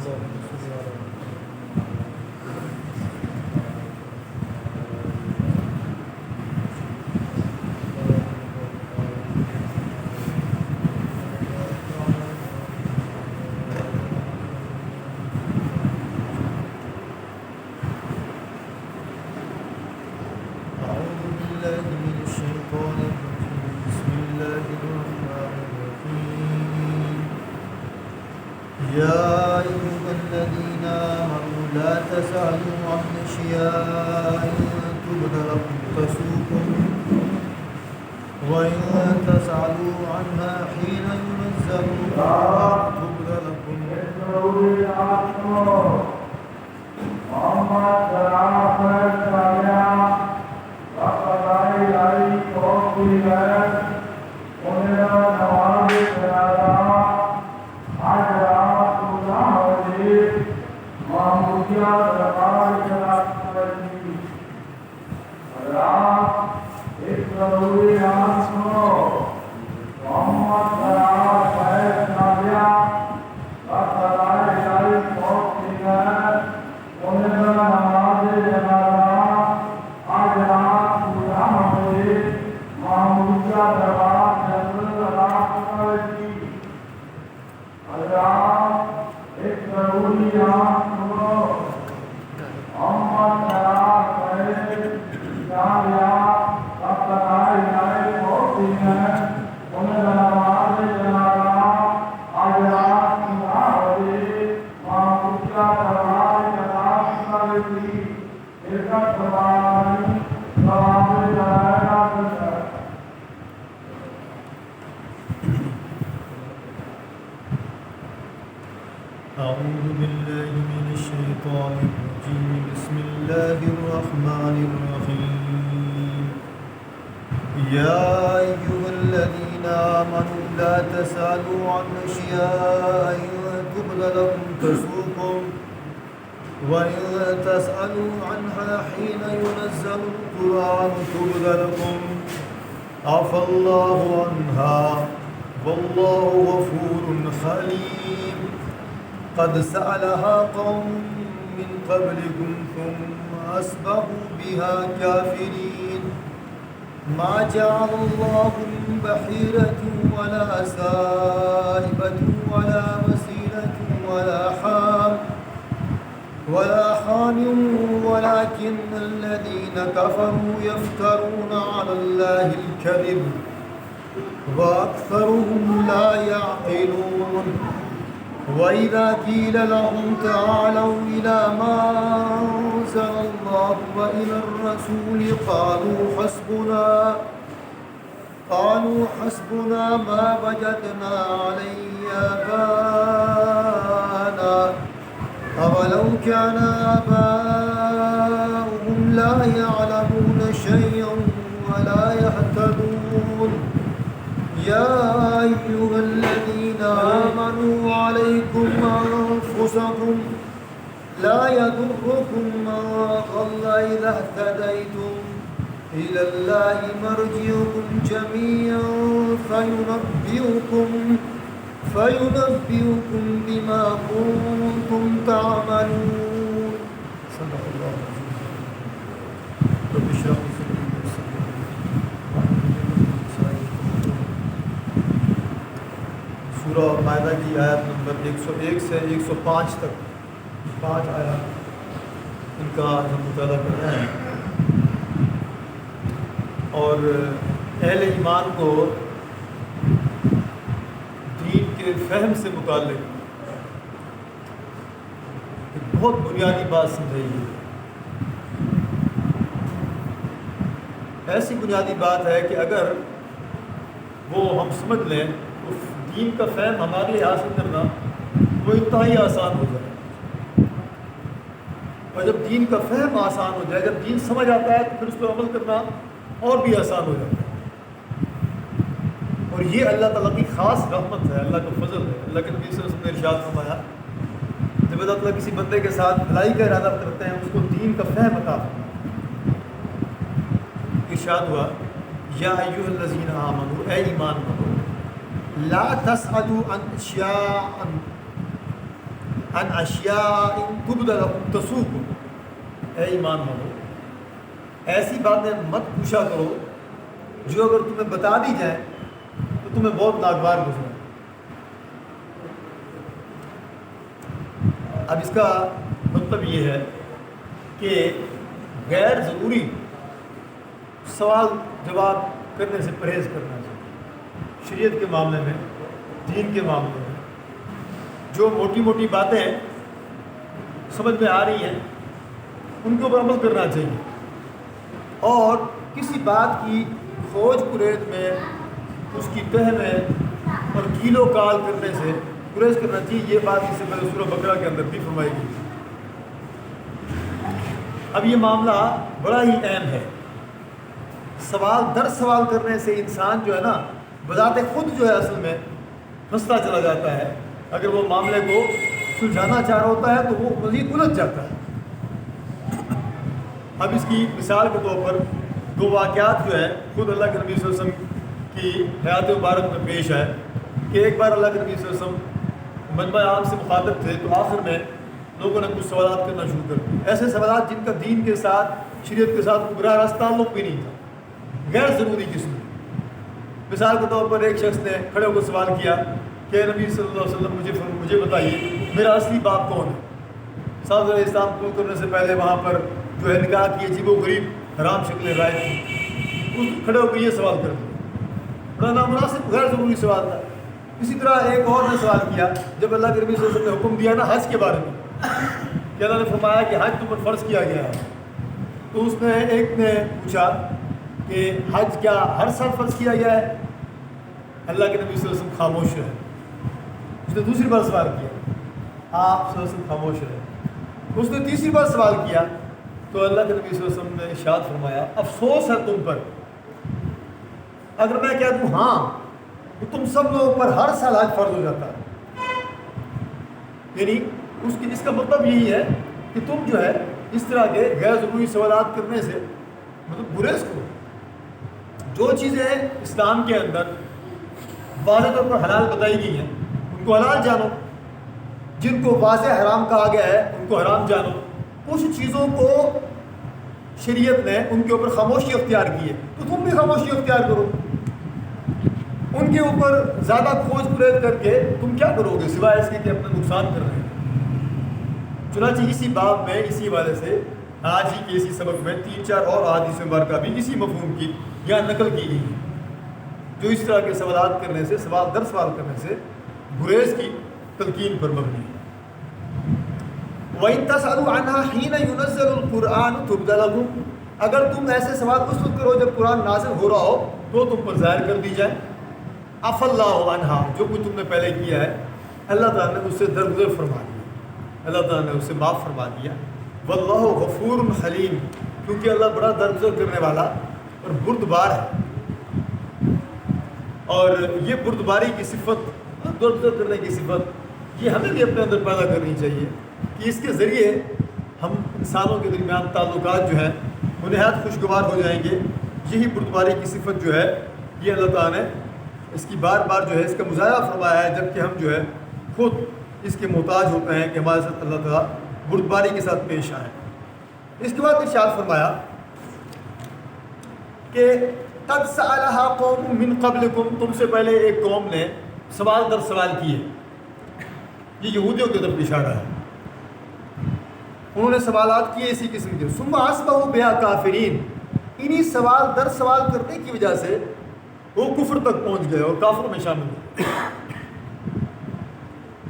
يا أيها الذين آمنوا لا تسألوا عن أشياء تبد لكم تسؤكم وإن تسألوا عنها حين ينزل القرآن تبد لكم أعوذ بالله من الشيطان الرجيم بسم الله الرحمن الرحيم يا أيها الذين آمنوا لا تسألوا عن أشياء تبد لكم تسؤكم وإن تسألوا عنها حين ينزل القرآن تبد لكم عفى الله عنها والله غفور حليم قد سألها قوم من قبلكم ثم أصبحوا بها كافرين ما جعل الله من بحيرة ولا سائبة ولا وسيلة ولا حام ولكن الذين كفروا يفترون على الله الكذب وأكثرهم لا يعقلون وإذا قيل لهم تعالوا إلى ما أنزل الله وإلى الرسول قالوا حسبنا ما وجدنا عليه آباءنا أولو كان آباؤهم لا يعلمون شيئا ولا يهتدون يا أيها الذين آمنوا عليكم أنفسكم لا يضركم من ضل إذا اهتديتم إلى الله مرجعكم جميعا فينبئكم بما كنتم تعملون صدق الله العظيم رب اشرح لي صدري ويسر لي أمري سورہ مائدہ کی آیت نمبر 101 سے 105 تک 5 آیات ان کا ہم مطالعہ کرنا ہے اور اہل ایمان کو دین کے فہم سے متعلق ایک بہت بنیادی بات سمجھائی ہے. ایسی بنیادی بات ہے کہ اگر وہ ہم سمجھ لیں تو دین کا فہم ہمارے لیے حاصل کرنا وہ انتہائی آسان ہو جائے. اور جب دین کا فہم آسان ہو جائے, جب دین سمجھ آتا ہے تو پھر اس پر عمل کرنا اور بھی آسان ہو جاتا ہے. اور یہ اللہ تعالیٰ کی خاص رحمت ہے, اللہ کا فضل ہے. اللہ کے نبی صلی اللہ علیہ وسلم نے ارشاد فرمایا جب اللہ تعالیٰ کسی بندے کے ساتھ بھلائی کا ارادہ کرتے ہیں اس کو دین کا فہم عطا فرماتے ہیں. ارشاد ہوا یا ایھا الذین آمنوا, اے ایمان والو, لا تسألوا عن اشیاء ان اشیاء تبد لکم تسوکم، اے ایمان والو ایسی باتیں مت پوچھا کرو جو اگر تمہیں بتا دی جائیں تو تمہیں بہت ناگوار گزرے۔ اب اس کا مطلب یہ ہے کہ غیر ضروری سوال جواب کرنے سے پرہیز کرنا چاہیے۔ شریعت کے معاملے میں، دین کے معاملے میں جو موٹی موٹی باتیں سمجھ میں آ رہی ہیں ان کے اوپر عمل کرنا چاہیے، اور کسی بات کی کھوج کرید میں، اس کی تہ میں اور کیل و کال کرنے سے گریز کرنا چاہیے۔ یہ بات اس سے پہلے سورہ بقرہ کے اندر بھی فرمائی گئی۔ اب یہ معاملہ بڑا ہی اہم ہے۔ سوال در سوال کرنے سے انسان جو ہے نا بذات خود جو ہے اصل میں پھنستا چلا جاتا ہے۔ اگر وہ معاملے کو سلجھانا چاہ رہا ہوتا ہے تو وہ مزید الجھ جاتا ہے۔ اب اس کی مثال کے طور پر دو واقعات جو ہے خود اللہ کے نبی صلی اللہ علیہ وسلم کی حیات مبارک میں پیش ہے کہ ایک بار اللہ کے نبی صلی اللہ علیہ وسلم مجمع عام سے مخاطب تھے تو آخر میں لوگوں نے کچھ سوالات کرنا شروع کر دیے، ایسے سوالات جن کا دین کے ساتھ، شریعت کے ساتھ براہ راست تعلق بھی نہیں تھا، غیر ضروری قسم۔ مثال کے طور پر ایک شخص نے کھڑے ہو کر سوال کیا کہ نبی صلی اللہ علیہ وسلم مجھے بتائیے میرا اصلی باپ کون ہے؟ صاحب اسلام قبول کرنے سے پہلے وہاں پر جو ہے نکاح کی عجیب و غریب حرام شکلیں رائج تھیں، اس کھڑے ہو کر یہ سوال کر دیا، بڑا نامناسب غیر ضروری سوال تھا۔ اسی طرح ایک اور نے سوال کیا جب اللہ کے نبی صلی اللہ علیہ وسلم نے حکم دیا نا حج کے بارے میں کہ اللہ نے فرمایا کہ حج تم پر فرض کیا گیا ہے، تو اس میں ایک نے پوچھا کہ حج کیا ہر سال فرض کیا گیا ہے؟ اللہ کے نبی صلی اللہ علیہ وسلم خاموش رہے۔ اس نے دوسری بار سوال کیا، آپ صلی اللہ علیہ وسلم خاموش رہے۔ اس نے تیسری بار سوال کیا تو اللہ کے نبی صلی اللہ علیہ وسلم نے ارشاد فرمایا افسوس ہے تم پر، اگر میں کہہ دوں ہاں تو تم سب لوگوں پر ہر سال حج فرض ہو جاتا ہے۔ یعنی اس کا مطلب یہی ہے کہ تم جو ہے اس طرح کے غیر ضروری سوالات کرنے سے مطلب گریز کرو۔ جو چیزیں اسلام کے اندر واضح طور پر حلال بتائی گئی ہیں ان کو حلال جانو، جن کو واضح حرام کہا گیا ہے ان کو حرام جانو۔ کچھ چیزوں کو شریعت نے ان کے اوپر خاموشی اختیار کی ہے تو تم بھی خاموشی اختیار کرو۔ ان کے اوپر زیادہ کھوج پریت کر کے تم کیا کرو گے سوائے اس کے کہ اپنا نقصان کر رہے ہیں۔ چنانچہ اسی باب میں اسی والے سے آج ہی کے اسی سبق میں 3-4 اور احادیث مبارکہ بھی اسی مفہوم کی یا نقل کی گئی ہے، جو اس طرح کے سوالات کرنے سے، سوال در سوال کرنے سے گریز کی تلقین پر مبنی ہے۔ وَإِن تَسْأَلُوا عَنْهَا حِينَ يُنَزَّلُ الْقُرْآنُ تُبْدَ لَكُمْ، اگر تم ایسے سوال اس وقت کرو جب قرآن نازل ہو رہا ہو تو تم پر ظاہر کر دی جائے۔ عَفَا اللَّهُ عَنْهَا، جو کچھ تم نے پہلے کیا ہے اللہ تعالیٰ نے اس سے درگزر فرما دیا، اللہ تعالیٰ نے اس سے معاف فرما دیا۔ وَاللَّهُ غَفُورٌ حَلِيمٌ، کیونکہ اللہ بڑا درگزر کرنے والا اور بردبار ہے۔ اور یہ بردباری کی صفت، درگزر کرنے کی صفت، یہ ہمیں بھی اپنے اندر پیدا کرنی چاہیے کہ اس کے ذریعے ہم انسانوں کے درمیان تعلقات جو ہیں وہ نہایت خوشگوار ہو جائیں گے۔ یہی بردباری کی صفت جو ہے یہ اللہ تعالیٰ نے اس کی بار بار جو ہے اس کا مظاہرہ فرمایا ہے، جبکہ ہم جو ہے خود اس کے محتاج ہوتے ہیں کہ ہمارے ساتھ اللہ تعالیٰ بردباری کے ساتھ پیش آئے۔ اس کے بعد ارشاد فرمایا کہ قد سألہا قوم من قبلکم، تم سے پہلے ایک قوم نے سوال در سوال کیے۔ یہ یہودیوں کی طرف اشارہ ہے، انہوں نے سوالات کیے اسی قسم کے۔ ثم اصبحوا بها کافرین، انہی سوال در سوال کرنے کی وجہ سے وہ کفر تک پہنچ گئے اور کافروں میں شامل ہوئے۔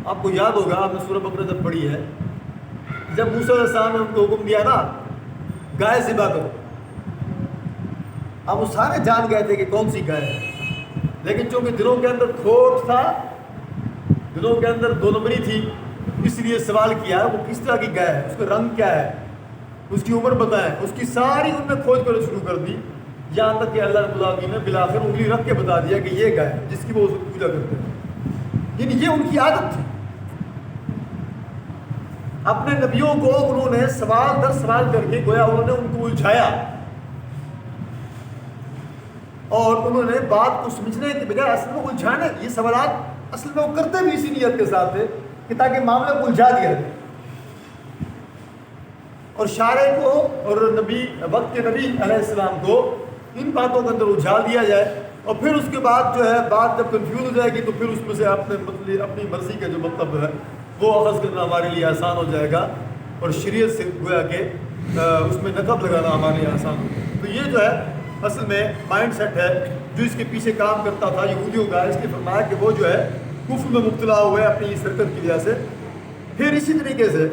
آپ کو یاد ہوگا، آپ نے سورہ بقرہ جب پڑھی ہے، جب موسیٰ علیہ السلام نے ان کو حکم دیا نا گائے ذبح کرو، اب وہ سارے جان گئے تھے کہ کون سی گائے ہے، لیکن چونکہ دلوں کے اندر کھوٹ تھا، دلوں کے اندر دو نمبری تھی، اس لیے سوال کیا وہ کس طرح کی گائے ہے، اس کا رنگ کیا ہے، اس کی عمر بتائیں، اس کی ساری ان نے کھوج کرنا شروع کر دی، یہاں تک کہ اللہ رب العالمین نے بالآخر انگلی رکھ کے بتا دیا کہ یہ گائے جس کی وہ پوجا کرتے ہیں۔ یعنی یہ ان کی عادت تھی، اپنے نبیوں کو انہوں نے سوال در سوال کر کے گویا انہوں نے ان کو الجھایا، اور انہوں نے بات کو سمجھنے کے بجائے اصل میں الجھانے، یہ سوالات اصل میں وہ کرتے بھی اسی نیت کے ساتھ تھے کہ تاکہ معاملے کو الجھا دیا جائے اور شارع کو اور نبی وقت کے نبی علیہ السلام کو ان باتوں کے اندر الجھا دیا جائے، اور پھر اس کے بعد جو ہے بات جب کنفیوز ہو جائے گی تو پھر اس میں سے اپنی مرضی کا جو مطلب ہے وہ اخذ کرنا ہمارے لیے آسان ہو جائے گا، اور شریعت سے گویا کہ اس میں نقب لگانا ہمارے لیے آسان ہو جائے گا۔ تو یہ جو ہے اصل میں مائنڈ سیٹ ہے جو اس کے پیچھے کام کرتا تھا یہودیوں کا، اس نے فرمایا کہ وہ جو ہے کفر میں مبتلا ہوئے اپنی اس حرکت کی وجہ سے۔ پھر اسی طریقے سے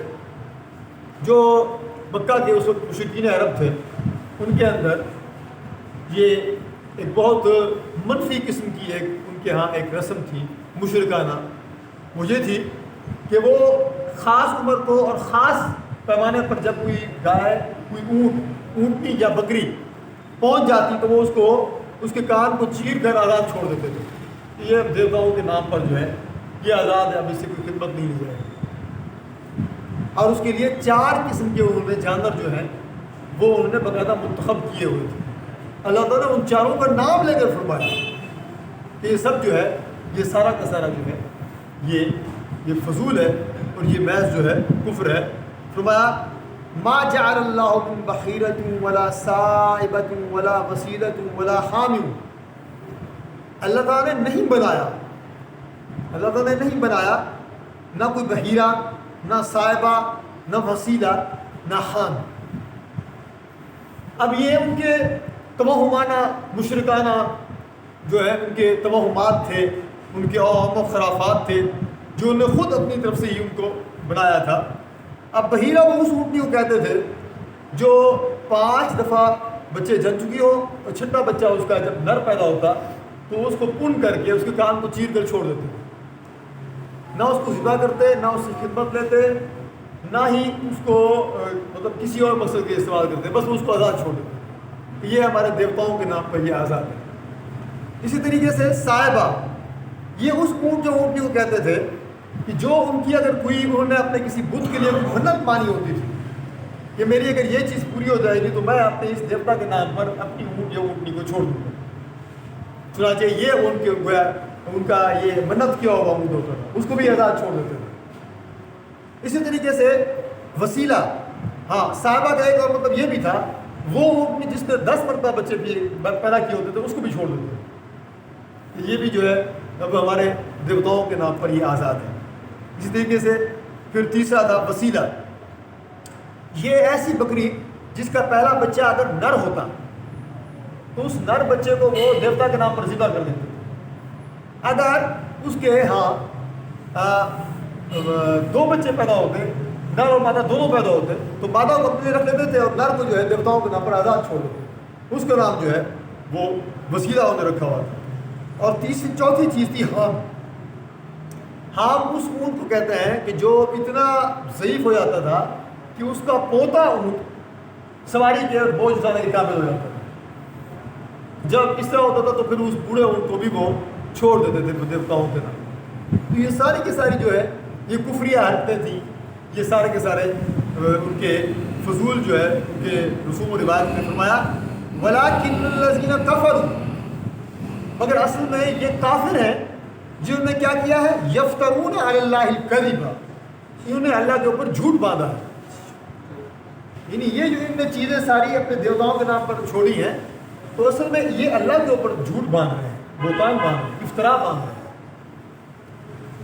جو مکہ کے اس وقت مشرکین عرب تھے ان کے اندر یہ ایک بہت منفی قسم کی ان کے ہاں ایک رسم تھی مشرکانہ، وہ یہ تھی کہ وہ خاص عمر کو اور خاص پیمانے پر جب کوئی گائے، کوئی اونٹنی یا بکری پہنچ جاتی تو وہ اس کے کان کو چیر کر آزاد چھوڑ دیتے تھے۔ یہ دیوتاؤں کے نام پر جو ہے یہ آزاد ہے، اب اس سے کوئی خدمت نہیں لی جائے گی، اور اس کے لیے 4 قسم کے انہوں نے جانور جو ہیں وہ انہوں نے باقاعدہ منتخب کیے ہوئے تھے۔ اللہ تعالیٰ نے ان 4 کا نام لے کر فرمایا کہ یہ سب جو ہے یہ سارا کا سارا جو ہے یہ فضول ہے اور یہ محض جو ہے کفر ہے۔ فرمایا ما جعل اللہ من بحیرۃ ولا سائبۃ ولا وسیلۃ ولا حام، اللہ تعالیٰ نے نہیں بنایا نہ کوئی بحیرہ، نہ صائبہ، نہ وسیلہ، نہ حام۔ اب یہ ان کے توہمانہ مشرکانہ جو ہے ان کے توہمات تھے، ان کے اوہام و خرافات تھے جو انہوں نے خود اپنی طرف سے ہی ان کو بنایا تھا۔ اب بحیرہ وہ اس اونٹنی کو کہتے تھے جو 5 دفعہ بچے جن چکی ہو، اور چھٹا بچہ اس کا جب نر پیدا ہوتا تو اس کو پن کر کے اس کے کان کو چیر کر چھوڑ دیتے، نہ اس کو ذبح کرتے، نہ اس کی خدمت لیتے، نہ ہی اس کو مطلب کسی اور مقصد کے استعمال کرتے، بس اس کو آزاد چھوڑ دیتے۔ یہ ہمارے دیوتاؤں کے نام پر یہ آزاد ہے۔ اسی طریقے سے صائبہ یہ اس اونٹنی کو کہتے تھے کہ جو ان کی اگر کوئی انہوں نے اپنے کسی بت کے لیے کوئی منت مانی ہوتی تھی کہ میری اگر یہ چیز پوری ہو جائے گی تو میں اپنے اس دیوتا کے نام پر اپنی اونٹ یا اونٹنی کو چھوڑ دوں گا، چنانچہ یہ ان کا یہ منت کیا ہوا اونٹ ہوتا تھا، اس کو بھی آزاد چھوڑ دیتے تھے۔ اسی طریقے سے وسیلہ، ہاں صاحبہ کا ایک اور مطلب یہ بھی تھا وہ اونٹنی جس نے 10 مرتبہ بچے پیدا کیے ہوتے تھے اس کو بھی چھوڑ دیتے تھے۔ یہ بھی جو ہے اب ہمارے دیوتاؤں کے نام پر یہ آزاد ہے۔ اسی طریقے سے پھر تیسرا تھا وسیلہ، یہ ایسی بکری جس کا پہلا بچہ اگر نر ہوتا تو اس نر بچے کو وہ دیوتا کے نام پر ذبح کر دیتے تھے۔ اگر اس کے ہاں 2 بچے پیدا ہوتے، نر اور مادہ دونوں پیدا ہوتے، تو مادہ کو اپنے رکھ لیتے تھے اور نر کو جو ہے دیوتاؤں کے نام پر آزاد چھوڑ دیتے، اس کا نام جو ہے وہ وسیلہ انہوں نے رکھا ہوا تھا۔ اور چوتھی چیز تھی حام اس اونٹ کو کہتے ہیں کہ جو اتنا ضعیف ہو جاتا تھا کہ اس کا پوتا اونٹ سواری کے بوجھ اٹھانے کے قابل ہو جاتا تھا۔ جب اس طرح ہوتا تھا تو پھر اس بوڑھے اونٹ کو بھی وہ چھوڑ دیتے تھے دیوتاؤں کے نام۔ تو یہ ساری کی ساری جو ہے یہ کفریہ حرکتیں تھیں، یہ سارے کے سارے ان کے فضول جو ہے ان کے رسوم و روایت میں فرمایا وَلَٰكِنَّ الَّذِينَ كَفَرُوا، مگر اصل میں یہ کافر ہیں جنہوں نے کیا کیا ہے یفترون علی اللہ الکذب، انہوں نے اللہ کے اوپر جھوٹ باندھا ہے۔ یعنی یہ جو ان نے چیزیں ساری اپنے دیوتاؤں کے نام پر چھوڑی ہیں تو اصل میں یہ اللہ کے اوپر جھوٹ باندھ رہے ہیں، بہتان باندھ رہے ہیں، افطرا باندھ رہے ہیں۔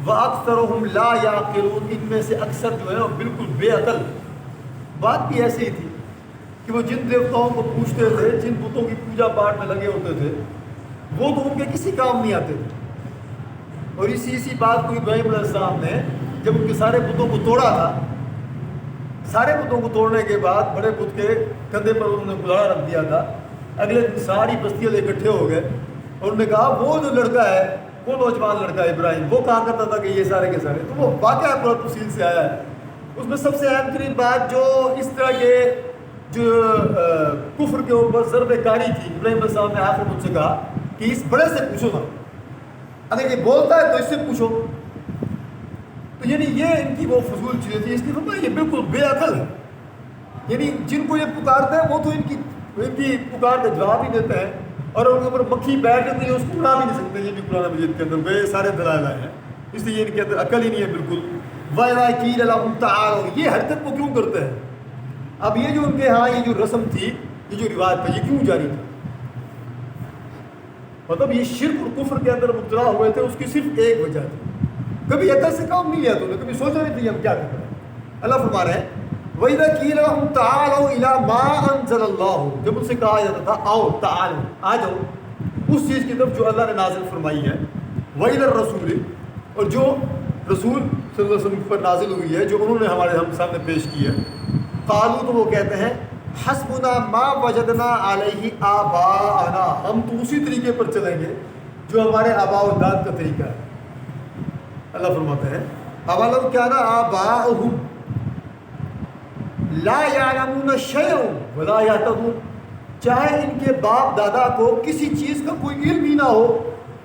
وَأَكْثَرُهُمْ لَا يَعْقِلُونَ، ان میں سے اکثر جو ہے وہ بالکل بے عقل۔ بات بھی ایسی ہی تھی کہ وہ جن دیوتاؤں کو پوجتے تھے، جن بتوں کی پوجا پاٹ میں لگے ہوتے تھے، وہ تو ان کے کسی کام نہیں آتے تھے۔ اور اسی بات کو ابراہیم علیہ السلام نے جب ان کے سارے بتوں کو توڑا تھا، سارے بتوں کو توڑنے کے بعد بڑے بت کے کندھے پر انہوں نے گزارا رکھ دیا تھا، اگلے دن ساری بستیاں اکٹھے ہو گئے اور انہوں نے کہا وہ جو لڑکا ہے، وہ نوجوان لڑکا ہے ابراہیم، وہ کہا کرتا تھا کہ یہ سارے کے سارے، تو وہ واقعہ پورا تفصیل سے آیا ہے۔ اس میں سب سے اہم ترین بات جو اس طرح کے جو کفر کے اوپر ضرب کاری تھی، ابراہیم علیہ السلام نے آخر مجھ سے کہا کہ اس بڑے سے پوچھو نا، اگر یہ بولتا ہے تو اس سے پوچھو۔ تو یعنی یہ ان کی وہ فضول چیزیں تھی، اس لیے فرمایا یہ بالکل بے عقل ہے۔ یعنی جن کو یہ پکارتے ہیں وہ تو ان کی پکار کا جواب ہی دیتے ہیں، اور ان کے اوپر مکھی بیٹھ جاتی ہے اس کو اڑا بھی نہیں سکتے۔ یہ بھی قرآن مجید کے اندر بے سارے دلائل آئے ہیں، اس لیے ان کے اندر عقل ہی نہیں ہے بالکل۔ وَإِذَا قِيلَ لَهُمْ تَعَالَوْا، یہ حرکت وہ کیوں کرتے ہیں؟ اب یہ جو ان کے ہاں یہ جو رسم تھی، یہ جو روایت تھا، یہ کیوں جاری تھی؟ مطلب یہ شرک اور کفر کے اندر مبتلا ہوئے تھے، اس کی صرف ایک وجہ تھی، کبھی عقل سے کام نہیں لیا تو نے، کبھی سوچا نہیں تھی ہم کیا کرتے ہیں۔ اللہ فرما رہے ہیں وَإِذَا قِيلَ لَهُمْ تَعَالَوْا إِلَى مَا أَنزَلَ اللَّهُ، جب ان سے کہا جاتا تھا آؤ تعالوا، آ جاؤ اس چیز کی طرف جو اللہ نے نازل فرمائی ہے، وَإِلَى الرَّسُولِ، اور جو رسول صلی اللہ علیہ وسلم پر نازل ہوئی ہے، جو انہوں نے ہمارے ہم سامنے پیش کی ہے، قالوا، تو وہ کہتے ہیں حسبنا ما وجدنا علیہ آباءنا، ہم تو اسی طریقے پر چلیں گے جو ہمارے آباء و اجداد کا طریقہ ہے۔ اللہ فرماتے ہیں اولو کان آباؤہم لا یعلمون شیئا ولا یہتدون، چاہے ان کے باپ دادا کو کسی چیز کا کوئی علم ہی نہ ہو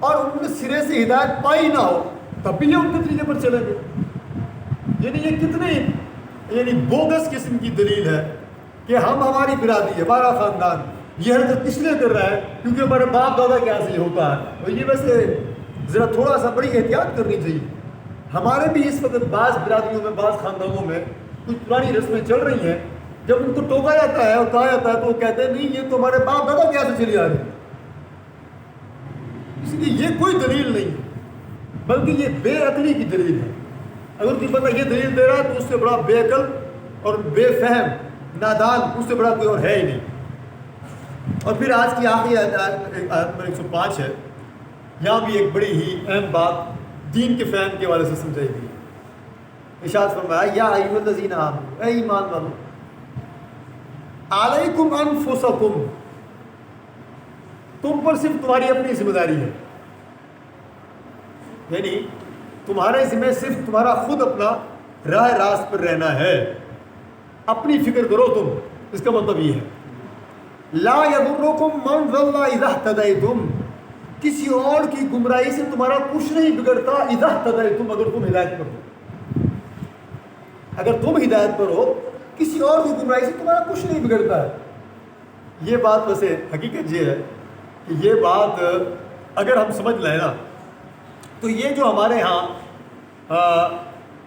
اور ان نے سرے سے ہدایت پائی نہ ہو، تب بھی یہ ان کے طریقے پر چلیں گے۔ یعنی یہ کتنے بوگس قسم کی دلیل ہے کہ ہماری برادری، ہمارا خاندان یہ حرکت اس لیے کر رہا ہے کیونکہ ہمارے باپ دادا کے یہاں سے یہ ہوتا ہے۔ اور یہ ویسے ذرا تھوڑا سا بڑی احتیاط کرنی چاہیے۔ ہمارے بھی اس وقت بعض برادریوں میں، بعض خاندانوں میں کچھ پرانی رسمیں چل رہی ہیں، جب ان کو ٹوکا جاتا ہے اور کہا جاتا ہے تو وہ کہتے ہیں نہیں یہ تو ہمارے باپ دادا کے یہاں سے چلی آ رہی ہے۔ اس لیے یہ کوئی دلیل نہیں ہے، بلکہ یہ بے عقلی کی دلیل ہے۔ اگر کوئی بندہ یہ دلیل دے رہا ہے تو اس سے بڑا بے عقل اور بے فہم نادان اس سے بڑا کوئی اور ہے ہی نہیں۔ اور پھر آج کی آخری آیت نمبر 105 ہے، یہاں بھی ایک بڑی ہی اہم بات دین کے فہم کے حوالے سے سمجھائی گئی۔ ارشاد فرمایا یا ایھا الذین آمنوا، اے ایمان والو، علیکم انفسکم، تم پر صرف تمہاری اپنی ذمہ داری ہے، یعنی تمہارے ذمہ صرف تمہارا خود اپنا راہ راست پر رہنا ہے، اپنی فکر کرو تم، اس کا مطلب یہ ہے لا یضرکم من ضل اذا اہتدیتم، کسی اور کی گمراہی سے تمہارا کچھ نہیں بگڑتا، اذا اہتدیتم، اگر تم ہدایت پر ہو، اگر تم ہدایت پر ہو کسی اور کی گمراہی سے تمہارا کچھ نہیں بگڑتا ہے۔ یہ بات ویسے حقیقت یہ ہے کہ یہ بات اگر ہم سمجھ لیں نا تو یہ جو ہمارے ہاں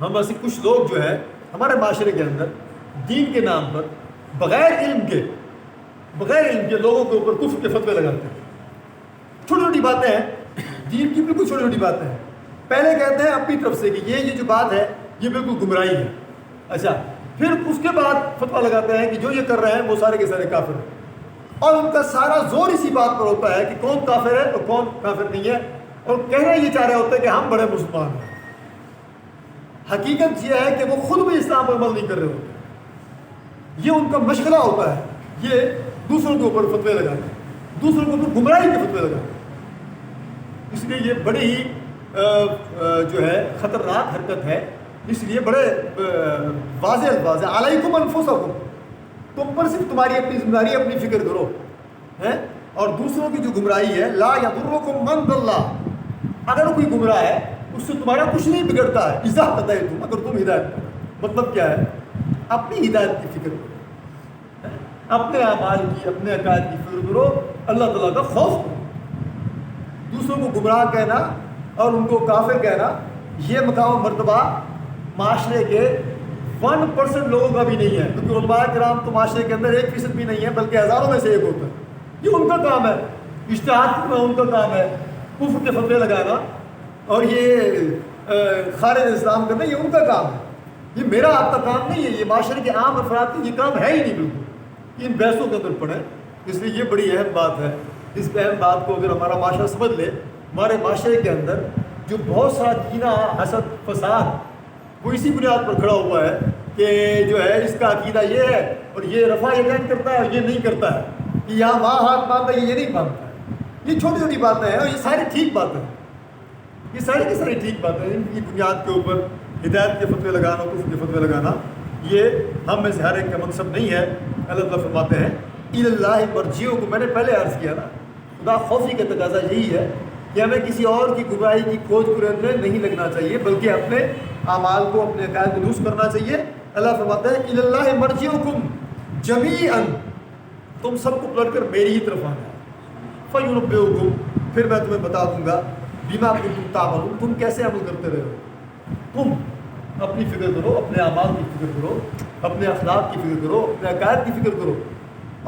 ہم ایسے کچھ لوگ جو ہے ہمارے معاشرے کے اندر دین کے نام پر بغیر علم کے لوگوں کے اوپر کفر کے فتوے لگاتے ہیں۔ چھوٹی چھوٹی باتیں ہیں، دین کی بالکل چھوٹی چھوٹی باتیں ہیں، پہلے کہتے ہیں اپنی طرف سے کہ یہ جو بات ہے یہ بالکل گمراہی ہے، اچھا پھر اس کے بعد فتویٰ لگاتے ہیں کہ جو یہ کر رہے ہیں وہ سارے کے سارے کافر ہیں، اور ان کا سارا زور اسی بات پر ہوتا ہے کہ کون کافر ہے اور کون کافر نہیں ہے، اور کہنا یہ چاہ رہے ہوتے ہیں کہ ہم بڑے مسلمان ہیں۔ حقیقت یہ ہے کہ وہ خود بھی اسلام پر عمل نہیں کر رہے ہوتے، یہ ان کا مشغلہ ہوتا ہے، یہ دوسروں کے اوپر فتوے لگاتے ہیں، دوسروں کے اوپر گمراہی کے فتوے لگاتے ہیں۔ اس لیے یہ بڑی ہی جو ہے خطرناک حرکت ہے، اس لیے بڑے واضح الفاظ ہے علیکم انفسکم، تم پر صرف تمہاری اپنی ذمہ داری، اپنی فکر کرو ہیں، اور دوسروں کی جو گمراہی ہے لا یضرکم من ضل، اگر کوئی گمراہ ہے اس سے تمہارا کچھ نہیں بگڑتا ہے، اذا اہتدیتم، اگر تم ہدایت کرو۔ مطلب کیا ہے؟ اپنی ہدایت کی فکر کرو، اپنے اعمال کی، اپنے عقائد کی فکر کرو، اللہ تعالیٰ کا خوف کرو۔ دوسروں کو گمراہ کہنا اور ان کو کافر کہنا یہ مقام و مرتبہ معاشرے کے 1% لوگوں کا بھی نہیں ہے، کیونکہ علماء کرام تو معاشرے کے اندر 1% بھی نہیں ہے، بلکہ ہزاروں میں سے ایک ہوتا ہے۔ یہ ان کا کام ہے، اجتہاد کرنا ان کا کام ہے، کفر کے فتوے لگانا اور یہ خارج اسلام کرنا یہ ان کا کام ہے، یہ میرا آپ کا کام نہیں ہے، یہ معاشرے کے عام افراد کا یہ کام ہے ہی نہیں بالکل، ان بحثوں کے اندر پڑھیں۔ اس لیے یہ بڑی اہم بات ہے، اس اہم بات کو اگر ہمارا معاشرہ سمجھ لے، ہمارے معاشرے کے اندر جو بہت سارا کینہ، حسد، فساد وہ اسی بنیاد پر کھڑا ہوا ہے کہ جو ہے اس کا عقیدہ یہ ہے اور یہ رفع یدین کرتا ہے اور یہ نہیں کرتا ہے، کہ یہاں وہاں ہاتھ باندھتا ہے، یہ نہیں باندھتا ہے۔ یہ چھوٹی چھوٹی باتیں ہیں اور یہ ساری ٹھیک باتیں ہیں، یہ ساری کی ساری ٹھیک باتیں ہیں، ان کی بنیاد کے اوپر ہدایت کے فتوے لگانا، کفر کے فتوے لگانا یہ ہم میں سے ہر ایک کا منصب نہیں ہے۔ اللہ تعالیٰ فرماتے ہیں الی اللہ مرجعکم، میں نے پہلے عرض کیا نا، خدا خوفی کا تقاضا یہی ہے کہ ہمیں کسی اور کی گمراہی کی کھوج کرنے میں نہیں لگنا چاہیے، بلکہ اپنے اعمال کو، اپنے عقائد کو درست کرنا چاہیے۔ اللہ فرماتا ہے الی اللہ مرجعکم جمیعا، تم سب کو پلٹ کر میری ہی طرف آنا ہے، فینبئکم، پھر میں تمہیں بتا دوں گا بما کنتم تعملون، تم کیسے عمل کرتے رہے ہو، تم اپنی فکر کرو، اپنے اعمال کی فکر کرو، اپنے اخلاق کی فکر کرو، اپنے عقائد کی فکر کرو،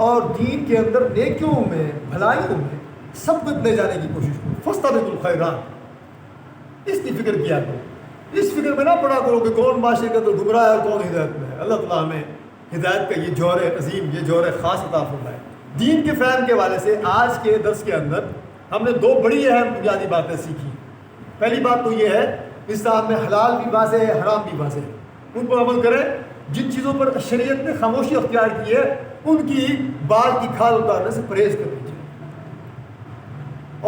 اور دین کے اندر نیکیوں میں، بھلائیوں میں سبقت لے جانے کی کوشش کرو۔ فاستبقوا الخیرات، اس کی فکر کیا کرو۔ اس فکر میں نہ پڑا کرو کہ کون معاشرے کے اندر گمراہ ہے اور کون ہدایت میں ہے۔ اللہ تعالیٰ ہمیں ہدایت کا یہ جوہر عظیم، یہ جوہر خاص عطا فرمائے۔ دین کے فہم کے حوالے سے آج کے درس کے اندر ہم نے دو بڑی اہم بنیادی باتیں سیکھی۔ پہلی بات تو یہ ہے اسلام میں حلال بھی واضح ہے، حرام بھی واضح ہے، ان پر عمل کریں۔ جن چیزوں پر شریعت نے خاموشی اختیار کی ہے ان کی بال کی کھال اتارنے سے پرہیز کرنی چاہیے،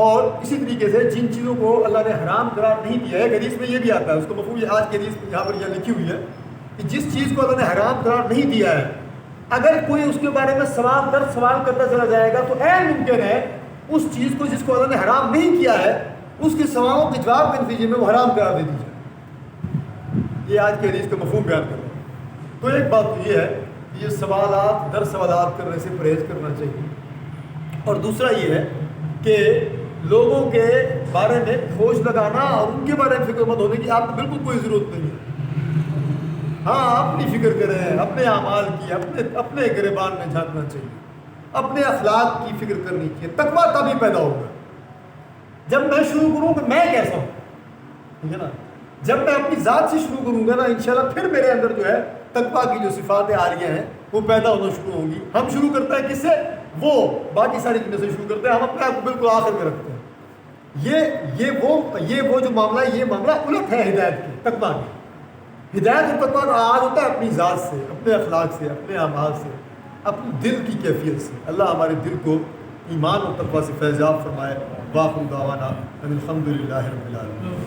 اور اسی طریقے سے جن چیزوں کو اللہ نے حرام قرار نہیں دیا ہے، حدیث میں یہ بھی آتا ہے، اس کو مفہوم یہ آج کی حدیث یہاں پر یہ لکھی ہوئی ہے کہ جس چیز کو اللہ نے حرام قرار نہیں دیا ہے، اگر کوئی اس کے بارے میں سوال در سوال کرتا چلا جائے گا تو عین ممکن ہے اس چیز کو جس کو اللہ نے حرام نہیں کیا ہے اس کے سوالوں کے جواب کے نتیجے میں وہ حرام قرار دے دی جائے۔ یہ آج کی حدیث کا مفہوم بیان کر رہا ہے۔ تو ایک بات تو یہ ہے کہ یہ سوالات در سوالات کرنے سے پرہیز کرنا چاہیے، اور دوسرا یہ ہے کہ لوگوں کے بارے میں کھوج لگانا اور ان کے بارے میں فکر مند ہونے کی آپ کو بالکل کوئی ضرورت نہیں ہے۔ ہاں، اپنی فکر کریں، اپنے اعمال کی، اپنے گریبان میں جھانکنا چاہیے، اپنے اخلاق کی فکر کرنی چاہیے۔ تقویٰ تبھی پیدا ہوگا جب میں شروع کروں کہ میں کیسا ہوں، ٹھیک ہے نا۔ جب میں اپنی ذات سے شروع کروں گا نا انشاءاللہ، پھر میرے اندر جو ہے تقویٰ کی جو صفات عالیہ ہیں وہ پیدا ہونا شروع ہوں گی۔ ہم شروع کرتے ہیں کس سے؟ وہ باقی ساری چیزوں سے شروع کرتے ہیں، ہم اپنے آپ کو بالکل آخر میں رکھتے ہیں۔ یہ وہ جو معاملہ ہے، یہ معاملہ الٹ ہے ہدایت کی، تقویٰ کی۔ ہدایت اور تقویٰ کا آغاز ہوتا ہے اپنی ذات سے، اپنے اخلاق سے، اپنے اعمال سے، اپنے دل کی کیفیت سے۔ اللہ ہمارے دل کو ایمان اور تقویٰ سے فیضیاب فرمائے۔ وآخر دعوانا ان الحمد للہ رب العالمین۔